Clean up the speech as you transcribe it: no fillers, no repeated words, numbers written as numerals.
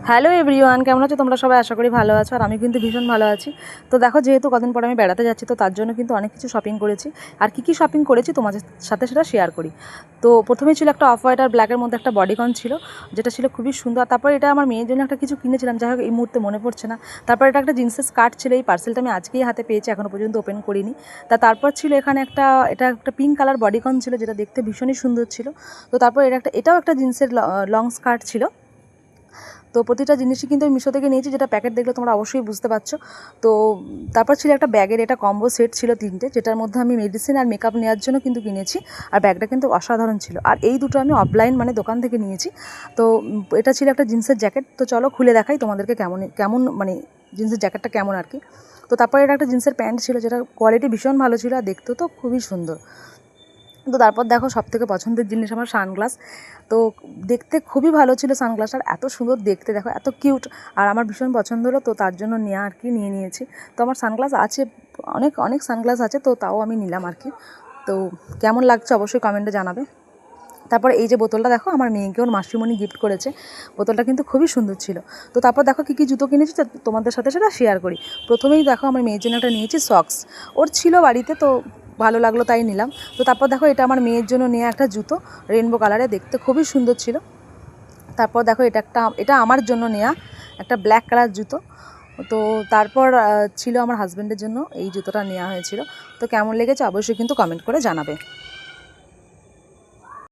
Hello everyone, কেমন আছো তোমরা সবাই? আশা করি ভালো আছো। আর আমি কিন্তু ভীষণ ভালো আছি। তো দেখো, যেহেতু কদিন পর আমি বেড়াতে যাচ্ছি, তো তার জন্য কিন্তু অনেক কিছু শপিং করেছি। আর কী কী শপিং করেছি তোমাদের সাথে সেটা শেয়ার করি। তো প্রথমেই ছিল একটা অফ হোয়াইট আর ব্ল্যাকের মধ্যে একটা বডিকন ছিল, যেটা ছিল খুবই সুন্দর। তারপর এটা আমার মেয়ের জন্য একটা কিছু কিনেছিলাম, যাই হোক এই মুহূর্তে মনে পড়ছে না। তারপর এটা একটা জিন্সের স্কার্ট ছিল, এই পার্সেলটা আমি আজকেই হাতে পেয়েছি, এখনও পর্যন্ত ওপেন করিনি। তারপর ছিল এখানে এটা একটা পিঙ্ক কালার বডিকন ছিল, যেটা দেখতে ভীষণই সুন্দর ছিল। তো তারপর এটাও একটা জিন্সের লং স্কার্ট ছিল। তো প্রতিটা জিনিসই কিন্তু আমি মিশো থেকে নিয়েছি, যেটা প্যাকেট দেখলে তোমরা অবশ্যই বুঝতে পারছো। তো তারপর ছিল একটা ব্যাগের, এটা কম্বো সেট ছিল 3টে, যেটার মধ্যে আমি মেডিসিন আর মেকআপ নেওয়ার জন্য কিন্তু কিনেছি। আর ব্যাগটা কিন্তু অসাধারণ ছিল। আর এই দুটো আমি অফলাইন মানে দোকান থেকে নিয়েছি। তো এটা ছিল একটা জিন্সের জ্যাকেট। তো চলো খুলে দেখাই তোমাদেরকে কেমন মানে জিন্সের জ্যাকেটটা কেমন আর কি। তো তারপরে এটা একটা জিন্সের প্যান্ট ছিল, যেটা কোয়ালিটি ভীষণ ভালো ছিল আর দেখতেও তো খুবই সুন্দর। তো তারপর দেখো, সবথেকে পছন্দের জিনিস আমার সানগ্লাস। তো দেখতে খুবই ভালো ছিল সানগ্লাসটা, আর এত সুন্দর দেখতে, দেখো এত কিউট। আর আমার ভীষণ পছন্দ হলো, তো তার জন্য নেওয়া আর কি, নিয়ে নিয়েছি। তো আমার সানগ্লাস আছে, অনেক অনেক সানগ্লাস আছে, তো তাও আমি নিলাম আর কি। তো কেমন লাগছে অবশ্যই কমেন্টে জানাবে। তারপর এই যে বোতলটা দেখো, আমার মেয়েকে ওর মাসিমণি গিফট করেছে। বোতলটা কিন্তু খুবই সুন্দর ছিল। তো তারপর দেখো কী কী জুতো কিনেছি, তো তোমাদের সাথে সেটা শেয়ার করি। প্রথমেই দেখো, আমার মেয়ের জন্য একটা নিয়েছি সক্স। ওর ছিল বাড়িতে, তো ভালো লাগলো তাই নিলাম। তো তারপর দেখো, এটা আমার মেয়ের জন্য নেওয়া একটা জুতো, রেনবো কালারে, দেখতে খুবই সুন্দর ছিল। তারপর দেখো, এটা আমার জন্য নেওয়া একটা ব্ল্যাক কালার জুতো। তো তারপর ছিল আমার হাজব্যান্ডের জন্য এই জুতোটা নেওয়া হয়েছিল। তো কেমন লেগেছে অবশ্যই কিন্তু কমেন্ট করে জানাবে।